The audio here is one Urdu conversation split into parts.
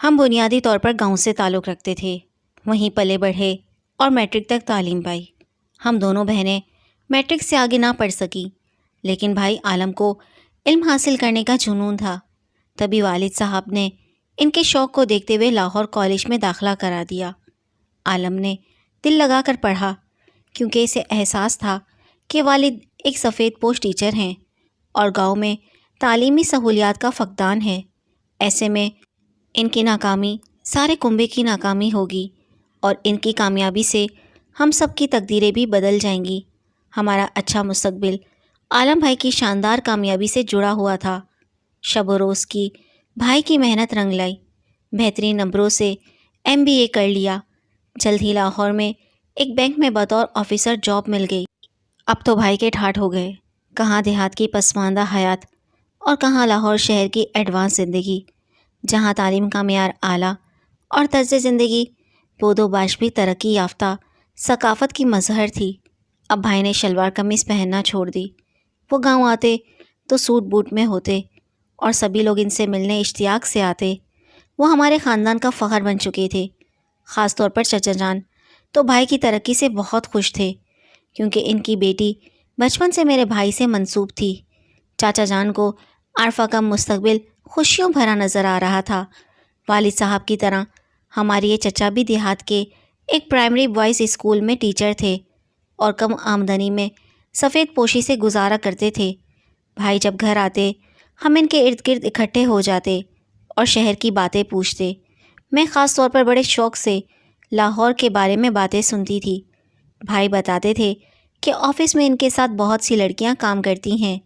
ہم بنیادی طور پر گاؤں سے تعلق رکھتے تھے، وہیں پلے بڑھے اور میٹرک تک تعلیم پائی۔ ہم دونوں بہنیں میٹرک سے آگے نہ پڑھ سکیں، لیکن بھائی عالم کو علم حاصل کرنے کا جنون تھا۔ تبھی والد صاحب نے ان کے شوق کو دیکھتے ہوئے لاہور کالج میں داخلہ کرا دیا۔ عالم نے دل لگا کر پڑھا، کیونکہ اسے احساس تھا کہ والد ایک سفید پوش ٹیچر ہیں اور گاؤں میں تعلیمی سہولیات کا فقدان ہے۔ ایسے میں ان کی ناکامی سارے کنبے کی ناکامی ہوگی اور ان کی کامیابی سے ہم سب کی تقدیریں بھی بدل جائیں گی۔ ہمارا اچھا مستقبل عالم بھائی کی شاندار کامیابی سے جڑا ہوا تھا۔ شب و روز کی بھائی کی محنت رنگ لائی، بہترین نمبروں سے MBA کر لیا۔ جلد ہی لاہور میں ایک بینک میں بطور آفیسر جاب مل گئی۔ اب تو بھائی کے ٹھاٹھ ہو گئے، کہاں دیہات کی پسماندہ حیات اور کہاں لاہور شہر کی ایڈوانس زندگی، جہاں تعلیم کا معیار اعلیٰ اور طرز زندگی بود و باش بھی ترقی یافتہ ثقافت کی مظہر تھی۔ اب بھائی نے شلوار قمیص پہننا چھوڑ دی۔ وہ گاؤں آتے تو سوٹ بوٹ میں ہوتے اور سبھی لوگ ان سے ملنے اشتیاق سے آتے۔ وہ ہمارے خاندان کا فخر بن چکے تھے۔ خاص طور پر چچا جان تو بھائی کی ترقی سے بہت خوش تھے، کیونکہ ان کی بیٹی بچپن سے میرے بھائی سے منسوب تھی۔ چاچا جان کو عارفہ کا مستقبل خوشیوں بھرا نظر آ رہا تھا۔ والد صاحب کی طرح ہمارے یہ چچا بھی دیہات کے ایک پرائمری بوائز اسکول میں ٹیچر تھے اور کم آمدنی میں سفید پوشی سے گزارا کرتے تھے۔ بھائی جب گھر آتے ہم ان کے ارد گرد اکٹھے ہو جاتے اور شہر کی باتیں پوچھتے۔ میں خاص طور پر بڑے شوق سے لاہور کے بارے میں باتیں سنتی تھی۔ بھائی بتاتے تھے کہ آفس میں ان کے ساتھ بہت سی لڑکیاں کام کرتی ہیں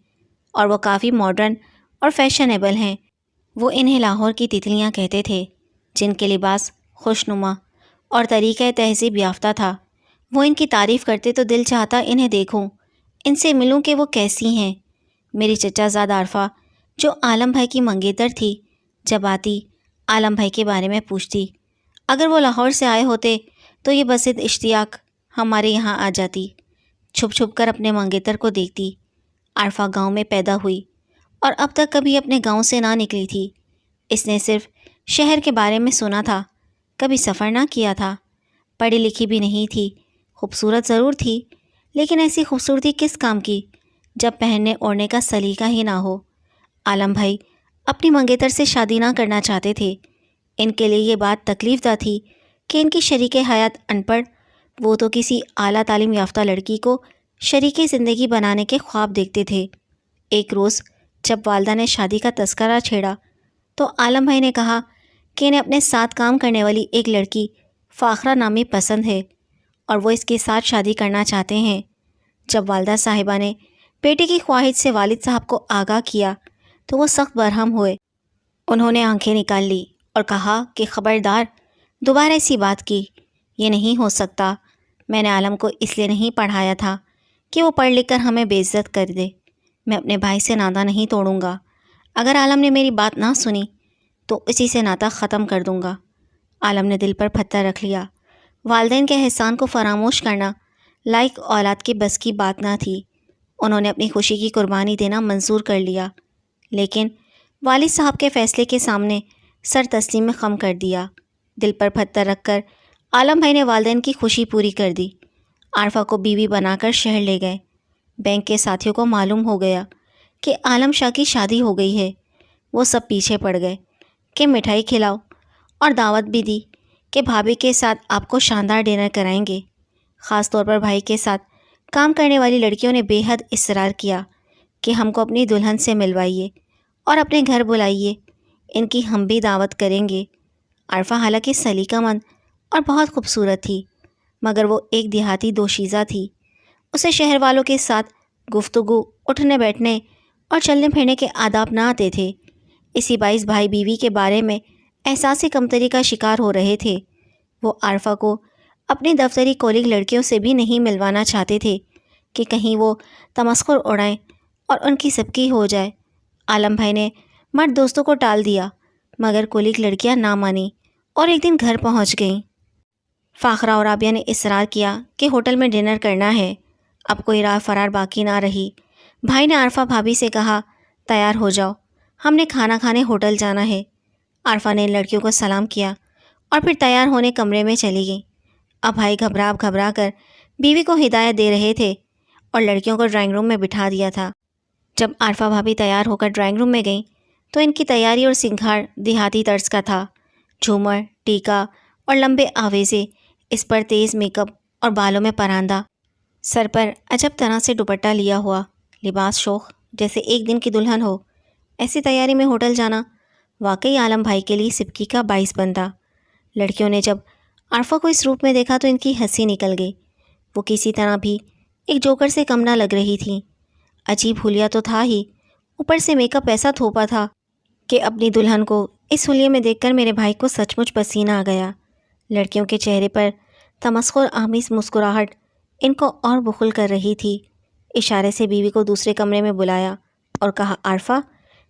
اور وہ کافی ماڈرن اور فیشنیبل ہیں۔ وہ انہیں لاہور کی تتلیاں کہتے تھے، جن کے لباس خوشنما اور طریقہ تہذیب یافتہ تھا۔ وہ ان کی تعریف کرتے تو دل چاہتا انہیں دیکھوں، ان سے ملوں کہ وہ کیسی ہیں۔ میری چچا زاد عارفہ جو عالم بھائی کی منگیتر تھی، جب آتی عالم بھائی کے بارے میں پوچھتی۔ اگر وہ لاہور سے آئے ہوتے تو یہ بسط اشتیاق ہمارے یہاں آ جاتی، چھپ چھپ کر اپنے منگیتر کو دیکھتی۔ عارفہ گاؤں میں پیدا ہوئی اور اب تک کبھی اپنے گاؤں سے نہ نکلی تھی۔ اس نے صرف شہر کے بارے میں سنا تھا، کبھی سفر نہ کیا تھا۔ پڑھی لکھی بھی نہیں تھی، خوبصورت ضرور تھی، لیکن ایسی خوبصورتی کس کام کی جب پہننے اوڑھنے کا سلیقہ ہی نہ ہو۔ عالم بھائی اپنی منگیتر سے شادی نہ کرنا چاہتے تھے۔ ان کے لیے یہ بات تکلیف دہ تھی کہ ان کی شریک حیات ان پڑھ، وہ تو کسی اعلیٰ تعلیم یافتہ لڑکی کو شریک زندگی بنانے کے خواب دیکھتے تھے۔ ایک روز جب والدہ نے شادی کا تذکرہ چھیڑا تو عالم بھائی نے کہا کہ انہیں اپنے ساتھ کام کرنے والی ایک لڑکی فاخرہ نامی پسند ہے اور وہ اس کے ساتھ شادی کرنا چاہتے ہیں۔ جب والدہ صاحبہ نے بیٹے کی خواہش سے والد صاحب کو آگاہ کیا تو وہ سخت برہم ہوئے۔ انہوں نے آنکھیں نکال لی اور کہا کہ خبردار، دوبارہ ایسی بات کی، یہ نہیں ہو سکتا۔ میں نے عالم کو اس لیے نہیں پڑھایا تھا کہ وہ پڑھ لکھ کر ہمیں بے عزت کر دے۔ میں اپنے بھائی سے ناطہ نہیں توڑوں گا۔ اگر عالم نے میری بات نہ سنی تو اسی سے ناطہ ختم کر دوں گا۔ عالم نے دل پر پتھر رکھ لیا۔ والدین کے احسان کو فراموش کرنا لائق اولاد کے بس کی بات نہ تھی۔ انہوں نے اپنی خوشی کی قربانی دینا منظور کر لیا، لیکن والد صاحب کے فیصلے کے سامنے سر تسلیم میں خم کر دیا۔ دل پر پتھر رکھ کر عالم بھائی نے والدین کی خوشی پوری کر دی۔ عارفہ کو بیوی بنا کر شہر لے گئے۔ بینک کے ساتھیوں کو معلوم ہو گیا کہ عالم شاہ کی شادی ہو گئی ہے۔ وہ سب پیچھے پڑ گئے کہ مٹھائی کھلاؤ اور دعوت بھی دی کہ بھابھی کے ساتھ آپ کو شاندار ڈنر کرائیں گے۔ خاص طور پر بھائی کے ساتھ کام کرنے والی لڑکیوں نے بے حد اصرار کیا کہ ہم کو اپنی دلہن سے ملوائیے اور اپنے گھر بلائیے، ان کی ہم بھی دعوت کریں گے۔ عارفہ حالانکہ سلیقہ مند اور بہت خوبصورت تھی، مگر وہ ایک دیہاتی دوشیزہ تھی۔ اسے شہر والوں کے ساتھ گفتگو، اٹھنے بیٹھنے اور چلنے پھرنے کے آداب نہ آتے تھے۔ اسی باعث بھائی بیوی کے بارے میں احساس کمتری کا شکار ہو رہے تھے۔ وہ عارفہ کو اپنی دفتری کولیگ لڑکیوں سے بھی نہیں ملوانا چاہتے تھے کہ کہیں وہ تمسخر اڑائیں اور ان کی سبکی ہو جائے۔ عالم بھائی نے مرد دوستوں کو ٹال دیا، مگر کولیگ لڑکیاں نہ مانیں اور ایک دن گھر پہنچ گئیں۔ فاخرہ اور رابعہ نے اصرار کیا کہ ہوٹل میں ڈنر کرنا ہے۔ اب کوئی راہ فرار باقی نہ رہی۔ بھائی نے عارفہ بھابھی سے کہا، تیار ہو جاؤ، ہم نے کھانا کھانے ہوٹل جانا ہے۔ عارفہ نے لڑکیوں کو سلام کیا اور پھر تیار ہونے کمرے میں چلی گئی۔ اب بھائی گھبرا کر بیوی کو ہدایت دے رہے تھے اور لڑکیوں کو ڈرائنگ روم میں بٹھا دیا تھا۔ جب عارفہ بھابھی تیار ہو کر ڈرائنگ روم میں گئیں تو ان کی تیاری اور سنگھار دیہاتی طرز کا تھا۔ جھومر، ٹیکا اور لمبے آویزے، اس پر تیز میک اپ اور بالوں میں پراندہ، سر پر عجب طرح سے دوپٹہ لیا ہوا، لباس شوخ جیسے ایک دن کی دلہن ہو۔ ایسی تیاری میں ہوٹل جانا واقعی عالم بھائی کے لیے سبکی کا باعث بنتا۔ لڑکیوں نے جب عارفہ کو اس روپ میں دیکھا تو ان کی ہنسی نکل گئی۔ وہ کسی طرح بھی ایک جوکر سے کم نہ لگ رہی تھیں۔ عجیب حلیہ تو تھا ہی، اوپر سے میک اپ ایسا تھوپا تھا کہ اپنی دلہن کو اس حلیے میں دیکھ کر میرے بھائی کو سچ مچ پسینہ آ گیا۔ لڑکیوں کے چہرے پر تمسخر آمیز مسکراہٹ ان کو اور بخل کر رہی تھی۔ اشارے سے بیوی کو دوسرے کمرے میں بلایا اور کہا، عارفہ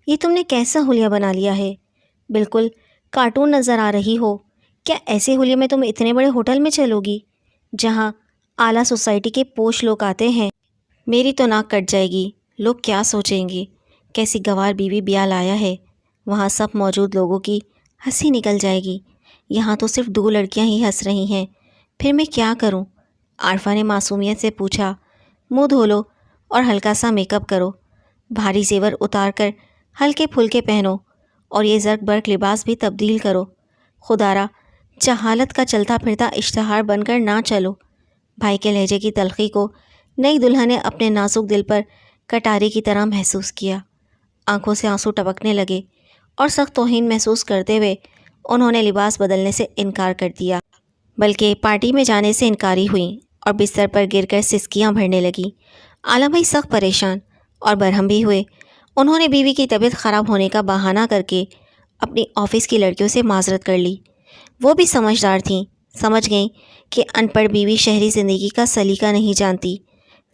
یہ تم نے کیسا حلیہ بنا لیا ہے؟ بالکل کارٹون نظر آ رہی ہو۔ کیا ایسے حلیے میں تم اتنے بڑے ہوٹل میں چلو گی جہاں اعلیٰ سوسائٹی کے پوش لوگ آتے ہیں؟ میری تو ناک کٹ جائے گی، لوگ کیا سوچیں گے؟ کیسی گوار بیوی بیال آیا ہے، وہاں سب موجود لوگوں کی ہنسی نکل جائے گی، یہاں تو صرف 2 لڑکیاں ہی ہنس رہی ہیں، پھر میں کیا کروں؟ عارفہ نے معصومیت سے پوچھا۔ منہ دھو لو اور ہلکا سا میک اپ کرو، بھاری زیور اتار کر ہلکے پھلکے پہنو اور یہ زرق برق لباس بھی تبدیل کرو، خدارا جہالت کا چلتا پھرتا اشتہار بن کر نہ چلو۔ بھائی کے لہجے کی تلخی کو نئی دلہن نے اپنے نازک دل پر کٹاری کی طرح محسوس کیا۔ آنکھوں سے آنسو ٹپکنے لگے اور سخت توہین محسوس کرتے ہوئے انہوں نے لباس بدلنے سے انکار کر دیا، بلکہ پارٹی میں جانے سے انکاری ہوئیں اور بستر پر گر کر سسکیاں بھرنے لگیں۔ عالم بھائی سخت پریشان اور برہم بھی ہوئے۔ انہوں نے بیوی کی طبیعت خراب ہونے کا بہانہ کر کے اپنی آفس کی لڑکیوں سے معذرت کر لی۔ وہ بھی سمجھدار تھیں، سمجھ گئیں کہ ان پڑھ بیوی شہری زندگی کا سلیقہ نہیں جانتی،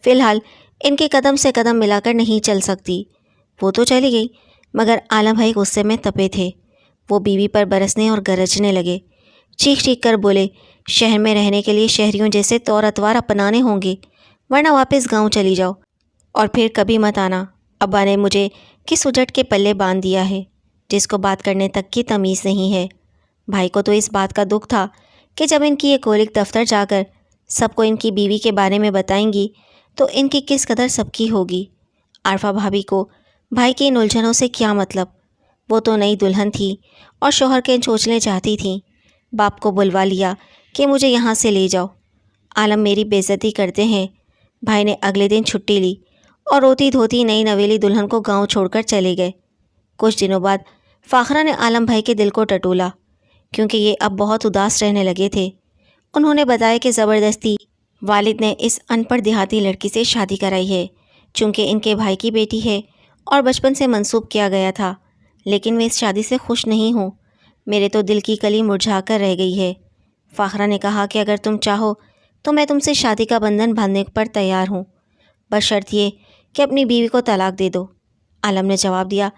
فی الحال ان کے قدم سے قدم ملا کر نہیں چل سکتی۔ وہ تو چلی گئی، مگر عالم بھائی غصے میں تپے تھے۔ وہ بیوی پر برسنے اور گرجنے لگے، چیخ چیخ کر بولے، شہر میں رہنے کے لیے شہریوں جیسے طور اتوار اپنانے ہوں گے، ورنہ واپس گاؤں چلی جاؤ اور پھر کبھی مت آنا۔ ابا نے مجھے کس اجٹ کے پلے باندھ دیا ہے جس کو بات کرنے تک کی تمیز نہیں ہے۔ بھائی کو تو اس بات کا دکھ تھا کہ جب ان کی یہ کولک دفتر جا کر سب کو ان کی بیوی کے بارے میں بتائیں گی تو ان کی کس قدر سب کی ہوگی۔ عارفہ بھابھی کو بھائی کی ان الجھنوں سے کیا مطلب؟ وہ تو نئی دلہن تھی اور شوہر کے چونچلے چاہتی تھیں۔ باپ کو بلوا لیا کہ مجھے یہاں سے لے جاؤ، عالم میری بے عزتی کرتے ہیں۔ بھائی نے اگلے دن چھٹی لی اور روتی دھوتی نئی نویلی دلہن کو گاؤں چھوڑ کر چلے گئے۔ کچھ دنوں بعد فاخرہ نے عالم بھائی کے دل کو ٹٹولا، کیونکہ یہ اب بہت اداس رہنے لگے تھے۔ انہوں نے بتایا کہ زبردستی والد نے اس ان پڑھ دیہاتی لڑکی سے شادی کرائی ہے، چونکہ ان کے بھائی کی بیٹی ہے اور بچپن سے منسوب کیا گیا تھا، لیکن میں اس شادی سے خوش نہیں ہوں۔ میرے تو دل کی کلی مرجھا کر رہ گئی ہے۔ فاخرہ نے کہا کہ اگر تم چاہو تو میں تم سے شادی کا بندھن باندھنے پر تیار ہوں، بشرط یہ کہ اپنی بیوی کو طلاق دے دو۔ عالم نے جواب دیا،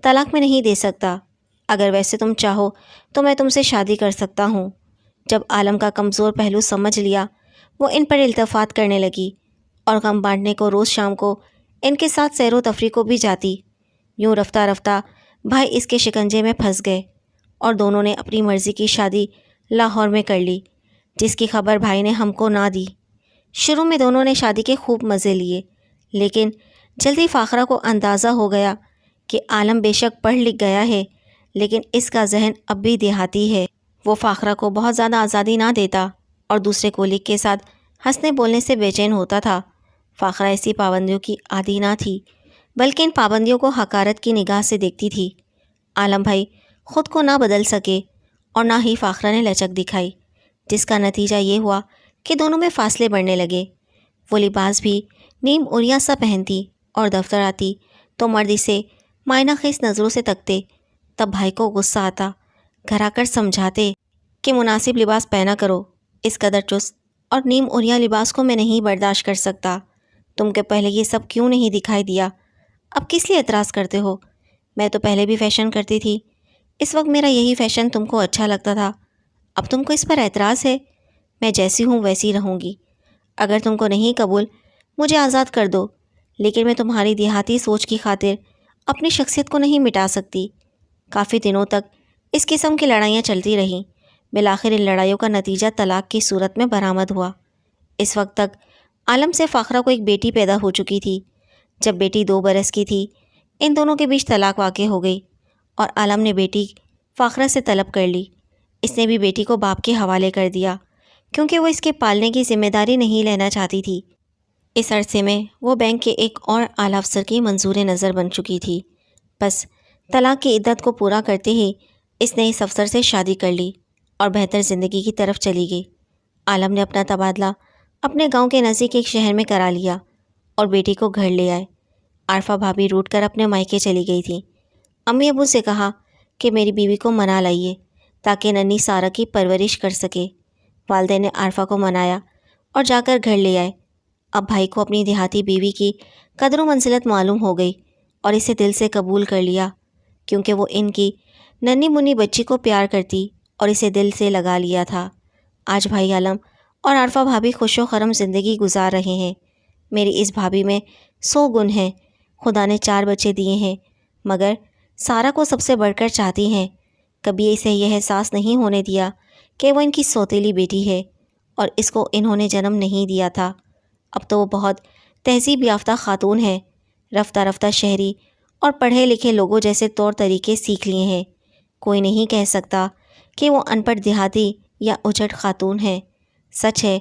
طلاق میں نہیں دے سکتا، اگر ویسے تم چاہو تو میں تم سے شادی کر سکتا ہوں۔ جب عالم کا کمزور پہلو سمجھ لیا، وہ ان پر التفات کرنے لگی اور غم بانٹنے کو روز شام کو ان کے ساتھ سیر و تفریح کو بھی جاتی۔ یوں رفتہ رفتہ بھائی اس کے شکنجے میں پھنس گئے اور دونوں نے اپنی مرضی کی شادی لاہور میں کر لی، جس کی خبر بھائی نے ہم کو نہ دی۔ شروع میں دونوں نے شادی کے خوب مزے لیے، لیکن جلدی فاخرہ کو اندازہ ہو گیا کہ عالم بے شک پڑھ لکھ گیا ہے، لیکن اس کا ذہن اب بھی دیہاتی ہے۔ وہ فاخرہ کو بہت زیادہ آزادی نہ دیتا اور دوسرے کولیگ کے ساتھ ہنسنے بولنے سے بے چین ہوتا تھا۔ فاخرہ ایسی پابندیوں کی عادی نہ تھی، بلکہ ان پابندیوں کو حقارت کی نگاہ سے دیکھتی تھی۔ عالم بھائی خود کو نہ بدل سکے اور نہ ہی فاخرہ نے لچک دکھائی، جس کا نتیجہ یہ ہوا کہ دونوں میں فاصلے بڑھنے لگے۔ وہ لباس بھی نیم اوریا سا پہنتی اور دفتر آتی تو مرد اسے مائنہ خیز نظروں سے تکتے۔ تب بھائی کو غصہ آتا، گھر آ کر سمجھاتے کہ مناسب لباس پہنا کرو، اس قدر چست اور نیم اوریا لباس کو میں نہیں برداشت کر سکتا۔ تم کے پہلے یہ سب کیوں نہیں دکھائی دیا؟ اب کس لیے اعتراض کرتے ہو؟ میں تو پہلے بھی فیشن کرتی تھی، اس وقت میرا یہی فیشن تم کو اچھا لگتا تھا، اب تم کو اس پر اعتراض ہے؟ میں جیسی ہوں ویسی رہوں گی، اگر تم کو نہیں قبول مجھے آزاد کر دو، لیکن میں تمہاری دیہاتی سوچ کی خاطر اپنی شخصیت کو نہیں مٹا سکتی۔ کافی دنوں تک اس قسم کی لڑائیاں چلتی رہیں۔ بالآخر ان لڑائیوں کا نتیجہ طلاق کی صورت میں برآمد ہوا۔ اس وقت تک عالم سے فاخرہ کو ایک بیٹی پیدا ہو چکی تھی۔ جب بیٹی 2 برس کی تھی ان دونوں کے بیچ طلاق واقع ہو گئی اور عالم نے بیٹی فاخرہ سے طلب کر لی۔ اس نے بھی بیٹی کو باپ کے حوالے کر دیا کیونکہ وہ اس کے پالنے کی ذمہ داری نہیں لینا چاہتی تھی۔ اس عرصے میں وہ بینک کے ایک اور اعلیٰ افسر کی منظور نظر بن چکی تھی۔ بس طلاق کی عدت کو پورا کرتے ہی اس نے اس افسر سے شادی کر لی اور بہتر زندگی کی طرف چلی گئی۔ عالم نے اپنا تبادلہ اپنے گاؤں کے نزدیک ایک شہر میں کرا لیا اور بیٹی کو گھر لے آئے۔ عارفہ بھابھی روٹ کر اپنے مائکے چلی گئی تھی۔ امی ابو سے کہا کہ میری بیوی کو منا لائیے تاکہ ننھی سارہ کی پرورش کر سکے۔ والدین نے عارفہ کو منایا اور جا کر گھر لے آئے۔ اب بھائی کو اپنی دیہاتی بیوی کی قدر و منزلت معلوم ہو گئی اور اسے دل سے قبول کر لیا کیونکہ وہ ان کی ننھی منی بچی کو پیار کرتی اور اسے دل سے لگا لیا تھا۔ آج بھائی عالم اور عارفہ بھابھی خوش و خرم زندگی گزار رہے ہیں۔ میری اس بھابھی میں 100 گن ہیں۔ خدا نے 4 بچے دیے ہیں مگر سارہ کو سب سے بڑھ کر چاہتی ہیں۔ کبھی اسے یہ احساس نہیں ہونے دیا کہ وہ ان کی سوتیلی بیٹی ہے اور اس کو انہوں نے جنم نہیں دیا تھا۔ اب تو وہ بہت تہذیب یافتہ خاتون ہے۔ رفتہ رفتہ شہری اور پڑھے لکھے لوگوں جیسے طور طریقے سیکھ لیے ہیں۔ کوئی نہیں کہہ سکتا کہ وہ ان پڑھ دیہاتی یا اجڑ خاتون ہے۔ سچ ہے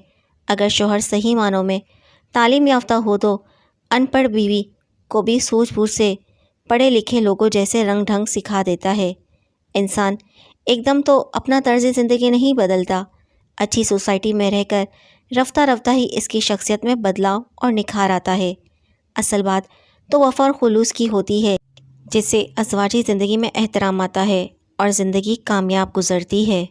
اگر شوہر صحیح معنوں میں تعلیم یافتہ ہو تو ان پڑھ بیوی کو بھی سوجھ بوجھ سے پڑھے لکھے لوگوں جیسے رنگ ڈھنگ سکھا دیتا ہے۔ انسان ایک دم تو اپنا طرز زندگی نہیں بدلتا، اچھی سوسائٹی میں رہ کر رفتہ رفتہ ہی اس کی شخصیت میں بدلاؤ اور نکھار آتا ہے۔ اصل بات تو وفا اور خلوص کی ہوتی ہے جس سے ازواجی زندگی میں احترام آتا ہے اور زندگی کامیاب گزرتی ہے۔